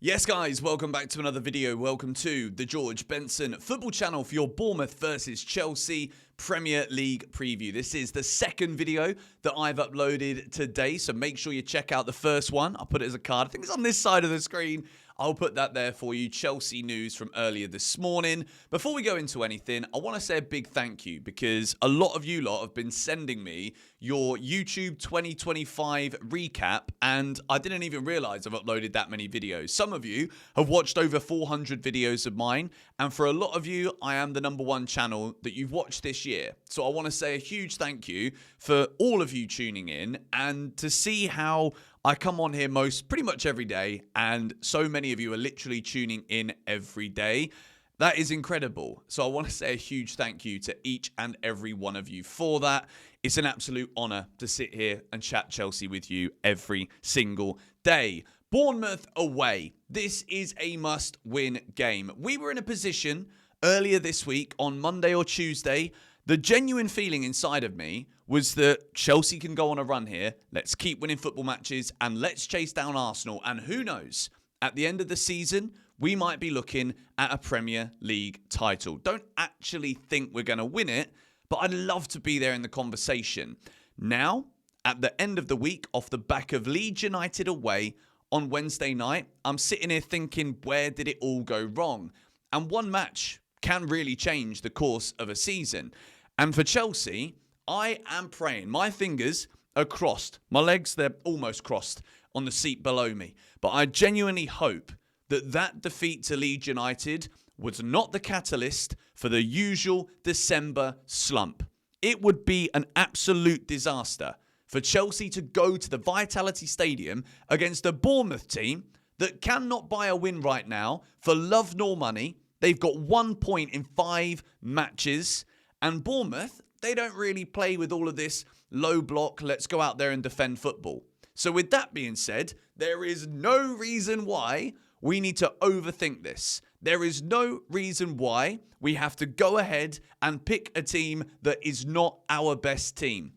Yes, guys, welcome back to another video. Welcome to the George Benson football channel for your Bournemouth versus Chelsea Premier League preview. This is the second video that I've uploaded today, so make sure you check out the first one. I'll put it as a card. I think it's on this side of the screen. I'll put that there for you. Chelsea news from earlier this morning. Before we go into anything, I want to say a big thank you because a lot of you lot have been sending me your YouTube 2025 recap, and I didn't even realize I've uploaded that many videos. Some of you have watched over 400 videos of mine, and for a lot of you, I am the #1 channel that you've watched this year. So I want to say a huge thank you for all of you tuning in, and to see how I come on here pretty much every day, and so many of you are literally tuning in every day. That is incredible. So I want to say a huge thank you to each and every one of you for that. It's an absolute honour to sit here and chat Chelsea with you every single day. Bournemouth away. This is a must-win game. We were in a position earlier this week on Monday or Tuesday. The genuine feeling inside of me was that Chelsea can go on a run here. Let's keep winning football matches and let's chase down Arsenal. And who knows, at the end of the season, we might be looking at a Premier League title. Don't actually think we're going to win it, but I'd love to be there in the conversation. Now, at the end of the week, off the back of Leeds United away on Wednesday night, I'm sitting here thinking, where did it all go wrong? And one match can really change the course of a season. And for Chelsea, I am praying. My fingers are crossed. My legs, they're almost crossed on the seat below me. But I genuinely hope that defeat to Leeds United was not the catalyst for the usual December slump. It would be an absolute disaster for Chelsea to go to the Vitality Stadium against a Bournemouth team that cannot buy a win right now for love nor money. They've got 1 point in 5 matches. And Bournemouth, they don't really play with all of this low block, let's go out there and defend football. So with that being said, there is no reason why we need to overthink this. There is no reason why we have to go ahead and pick a team that is not our best team.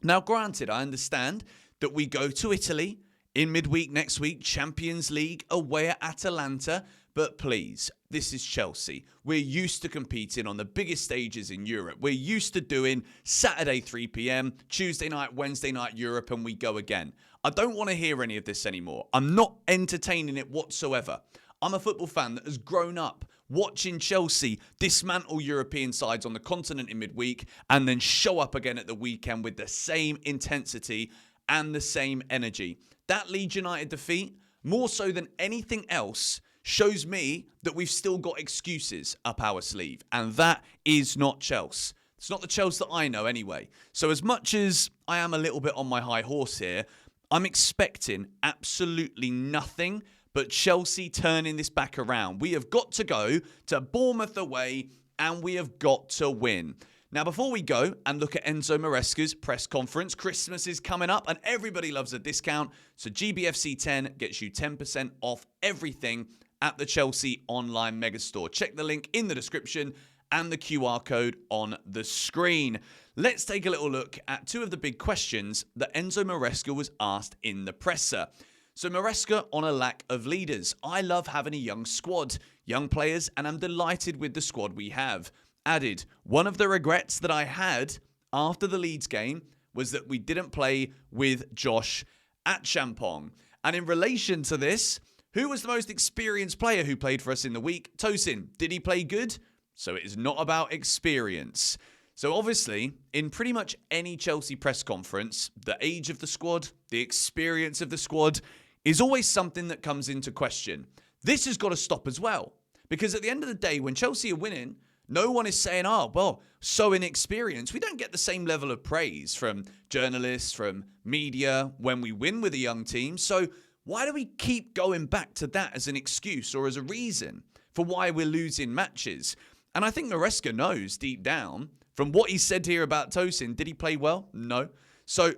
Now, granted, I understand that we go to Italy in midweek next week, Champions League away at Atalanta. But please, this is Chelsea. We're used to competing on the biggest stages in Europe. We're used to doing Saturday 3 p.m, Tuesday night, Wednesday night Europe, and we go again. I don't want to hear any of this anymore. I'm not entertaining it whatsoever. I'm a football fan that has grown up watching Chelsea dismantle European sides on the continent in midweek and then show up again at the weekend with the same intensity and the same energy. That Leeds United defeat, more so than anything else, shows me that we've still got excuses up our sleeve. And that is not Chelsea. It's not the Chelsea that I know anyway. So as much as I am a little bit on my high horse here, I'm expecting absolutely nothing but Chelsea turning this back around. We have got to go to Bournemouth away and we have got to win. Now, before we go and look at Enzo Maresca's press conference, Christmas is coming up and everybody loves a discount. So GBFC 10 gets you 10% off everything at the Chelsea online megastore. Check the link in the description and the QR code on the screen. Let's take a little look at 2 of the big questions that Enzo Maresca was asked in the presser. So Maresca on a lack of leaders. I love having a young squad, young players, and I'm delighted with the squad we have. Added, one of the regrets that I had after the Leeds game was that we didn't play with Josh at Champong. And in relation to this, who was the most experienced player who played for us in the week? Tosin. Did he play good? So it is not about experience. So obviously, in pretty much any Chelsea press conference, the age of the squad, the experience of the squad is always something that comes into question. This has got to stop as well. Because at the end of the day, when Chelsea are winning, no one is saying, oh, well, so inexperienced. We don't get the same level of praise from journalists, from media when we win with a young team. So why do we keep going back to that as an excuse or as a reason for why we're losing matches? And I think Maresca knows deep down from what he said here about Tosin. Did he play well? No. So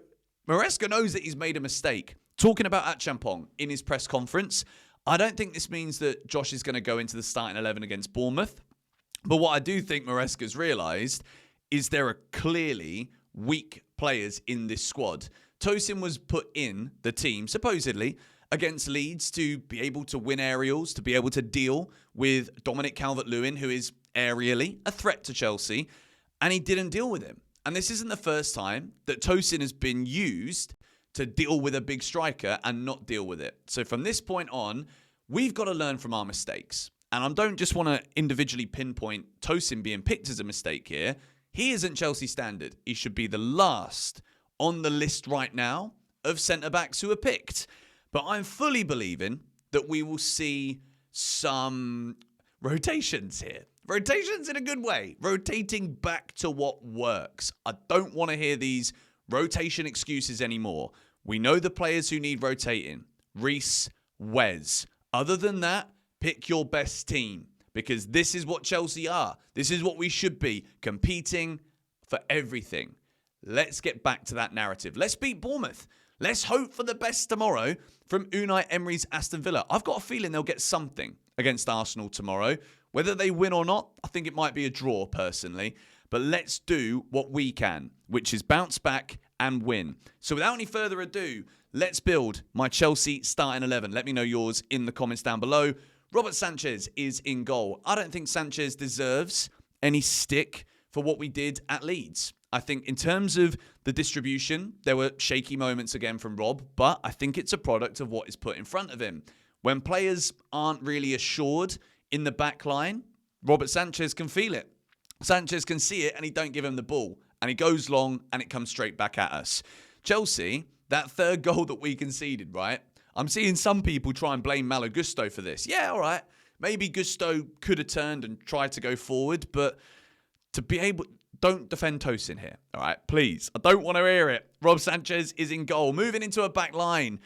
Maresca knows that he's made a mistake. Talking about Achampong in his press conference, I don't think this means that Josh is going to go into the starting 11 against Bournemouth. But what I do think Maresca's realised is there are clearly weak players in this squad. Tosin was put in the team, supposedly, against Leeds to be able to win aerials, to be able to deal with Dominic Calvert-Lewin, who is aerially a threat to Chelsea, and he didn't deal with him. And this isn't the first time that Tosin has been used to deal with a big striker and not deal with it. So from this point on, we've got to learn from our mistakes. And I don't just want to individually pinpoint Tosin being picked as a mistake here. He isn't Chelsea standard. He should be the last on the list right now of centre-backs who are picked. But I'm fully believing that we will see some rotations here. Rotations in a good way. Rotating back to what works. I don't want to hear these rotation excuses anymore. We know the players who need rotating. Reece, Wes. Other than that, pick your best team. Because this is what Chelsea are. This is what we should be. Competing for everything. Let's get back to that narrative. Let's beat Bournemouth. Let's hope for the best tomorrow from Unai Emery's Aston Villa. I've got a feeling they'll get something against Arsenal tomorrow. Whether they win or not, I think it might be a draw personally. But let's do what we can, which is bounce back and win. So without any further ado, let's build my Chelsea starting 11. Let me know yours in the comments down below. Robert Sanchez is in goal. I don't think Sanchez deserves any stick for what we did at Leeds. I think in terms of the distribution, there were shaky moments again from Rob, but I think it's a product of what is put in front of him. When players aren't really assured in the back line, Robert Sanchez can feel it. Sanchez can see it and he don't give him the ball. And he goes long and it comes straight back at us. Chelsea, that third goal that we conceded, right? I'm seeing some people try and blame Malo Gusto for this. Yeah, all right. Maybe Gusto could have turned and tried to go forward, but to be able... Don't defend Tosin here, all right? Please. I don't want to hear it. Rob Sanchez is in goal, moving into a back line.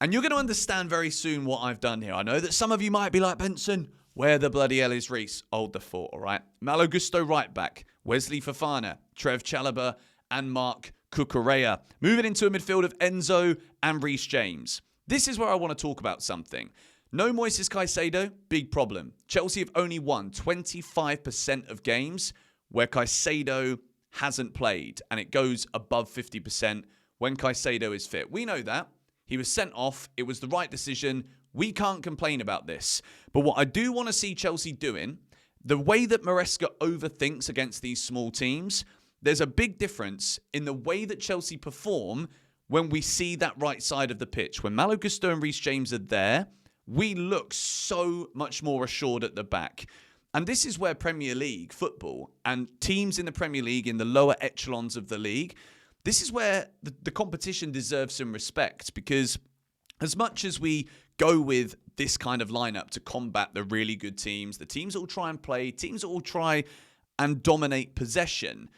And you're going to understand very soon what I've done here. I know that some of you might be like, Benson, where the bloody hell is Reece? Hold the fort, all right? Malo Gusto right back, Wesley Fofana, Trev Chalobah, and Mark Cucurella. Moving into a midfield of Enzo and Reece James. This is where I want to talk about something. No Moises Caicedo, big problem. Chelsea have only won 25% of games where Caicedo hasn't played, and it goes above 50% when Caicedo is fit. We know that. He was sent off. It was the right decision. We can't complain about this. But what I do want to see Chelsea doing, the way that Maresca overthinks against these small teams, there's a big difference in the way that Chelsea perform when we see that right side of the pitch. When Malo Gusto and Reece James are there, we look so much more assured at the back. And this is where Premier League football and teams in the Premier League, in the lower echelons of the league, this is where the competition deserves some respect. Because as much as we go with this kind of lineup to combat the really good teams, the teams that will try and play, teams that will try and dominate possession,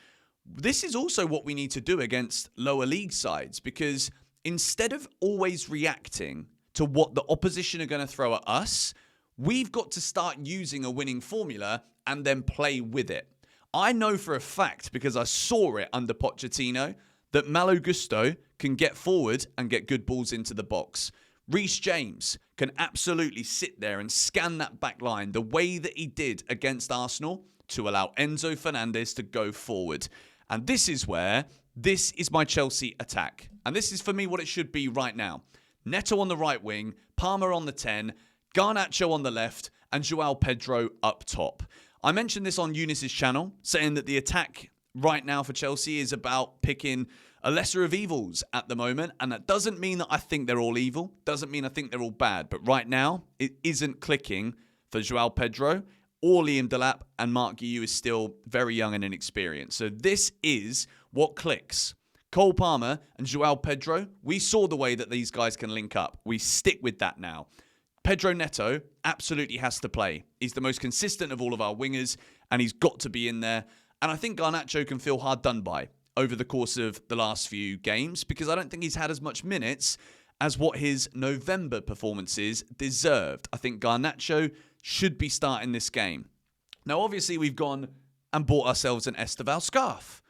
this is also what we need to do against lower league sides. Because instead of always reacting to what the opposition are going to throw at us, we've got to start using a winning formula and then play with it. I know for a fact, because I saw it under Pochettino, that Malo Gusto can get forward and get good balls into the box. Reece James can absolutely sit there and scan that back line the way that he did against Arsenal to allow Enzo Fernandez to go forward. And this is where, this is my Chelsea attack. And this is for me what it should be right now. Neto on the right wing, Palmer on the 10, Garnacho on the left, and João Pedro up top. I mentioned this on Eunice's channel, saying that the attack right now for Chelsea is about picking a lesser of evils at the moment. And that doesn't mean that I think they're all evil. Doesn't mean I think they're all bad. But right now, it isn't clicking for João Pedro or Liam Delap, and Mark Guiu is still very young and inexperienced. So this is what clicks. Cole Palmer and João Pedro, we saw the way that these guys can link up. We stick with that now. Pedro Neto absolutely has to play. He's the most consistent of all of our wingers, and he's got to be in there. And I think Garnacho can feel hard done by over the course of the last few games, because I don't think he's had as much minutes as what his November performances deserved. I think Garnacho should be starting this game. Now, obviously, we've gone and bought ourselves an Esteval scarf.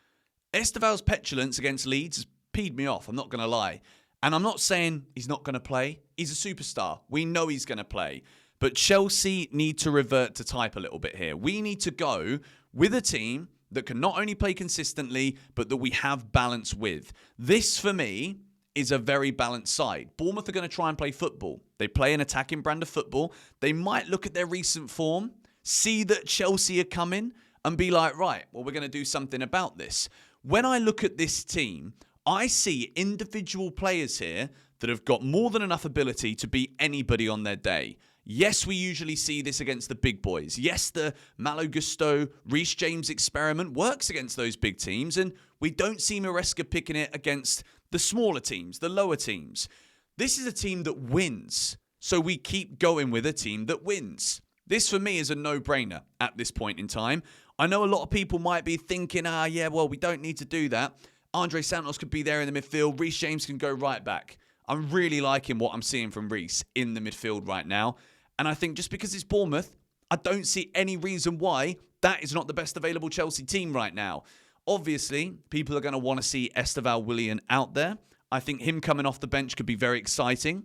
Esteval's petulance against Leeds has peed me off, I'm not going to lie. And I'm not saying he's not going to play. He's a superstar. We know he's going to play. But Chelsea need to revert to type a little bit here. We need to go with a team that can not only play consistently, but that we have balance with. This, for me, is a very balanced side. Bournemouth are going to try and play football. They play an attacking brand of football. They might look at their recent form, see that Chelsea are coming, and be like, right, well, we're going to do something about this. When I look at this team, I see individual players here that have got more than enough ability to beat anybody on their day. Yes, we usually see this against the big boys. Yes, the Malo Gusto, Reece James experiment works against those big teams, and we don't see Maresca picking it against the smaller teams, the lower teams. This is a team that wins, so we keep going with a team that wins. This, for me, is a no-brainer at this point in time. I know a lot of people might be thinking, yeah, well, we don't need to do that. Andre Santos could be there in the midfield. Reece James can go right back. I'm really liking what I'm seeing from Reece in the midfield right now. And I think just because it's Bournemouth, I don't see any reason why that is not the best available Chelsea team right now. Obviously, people are going to want to see Esteval Willian out there. I think him coming off the bench could be very exciting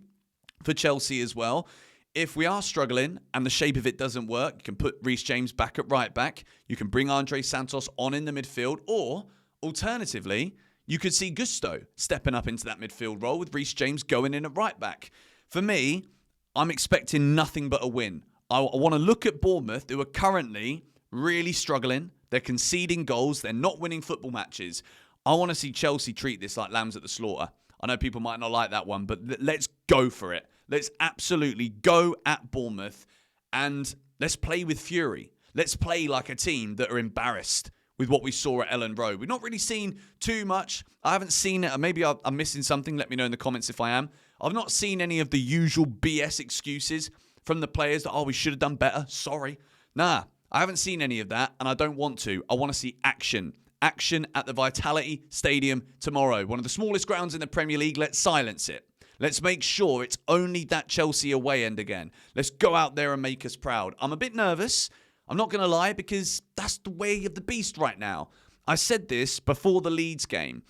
for Chelsea as well. If we are struggling and the shape of it doesn't work, you can put Reece James back at right back. You can bring Andre Santos on in the midfield. Or, alternatively, you could see Gusto stepping up into that midfield role with Reece James going in at right back. For me, I'm expecting nothing but a win. I want to look at Bournemouth, who are currently really struggling. They're conceding goals. They're not winning football matches. I want to see Chelsea treat this like lambs at the slaughter. I know people might not like that one, but let's go for it. Let's absolutely go at Bournemouth and let's play with fury. Let's play like a team that are embarrassed with what we saw at Ellen Road. We've not really seen too much. I haven't seen it. Maybe I'm missing something. Let me know in the comments if I am. I've not seen any of the usual BS excuses from the players that, we should have done better. Sorry. Nah, I haven't seen any of that, and I don't want to. I want to see action. Action at the Vitality Stadium tomorrow. One of the smallest grounds in the Premier League. Let's silence it. Let's make sure it's only that Chelsea away end again. Let's go out there and make us proud. I'm a bit nervous. I'm not going to lie, because that's the way of the beast right now. I said this before the Leeds game.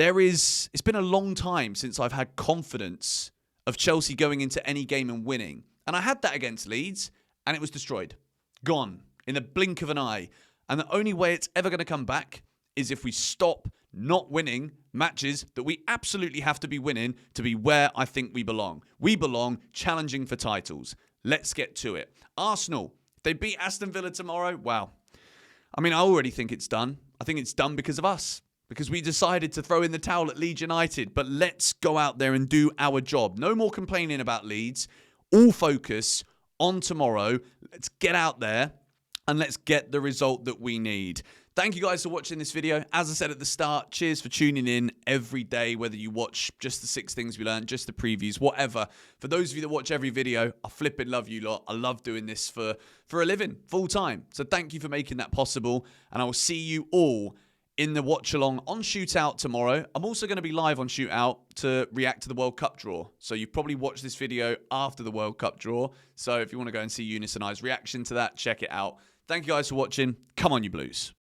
It's been a long time since I've had confidence of Chelsea going into any game and winning. And I had that against Leeds, and it was destroyed. Gone in the blink of an eye. And the only way it's ever going to come back is if we stop not winning matches that we absolutely have to be winning to be where I think we belong. We belong challenging for titles. Let's get to it. Arsenal, if they beat Aston Villa tomorrow, wow. I mean, I already think it's done. I think it's done because of us. Because we decided to throw in the towel at Leeds United. But let's go out there and do our job. No more complaining about Leeds. All focus on tomorrow. Let's get out there and let's get the result that we need. Thank you guys for watching this video. As I said at the start, cheers for tuning in every day, whether you watch just the 6 things we learned, just the previews, whatever. For those of you that watch every video, I flipping love you lot. I love doing this for a living, full time. So thank you for making that possible. And I will see you all in the watch along on Shootout tomorrow. I'm also going to be live on Shootout to react to the World Cup draw. So you've probably watched this video after the World Cup draw. So if you want to go and see Eunice and I's reaction to that, check it out. Thank you guys for watching. Come on, you Blues.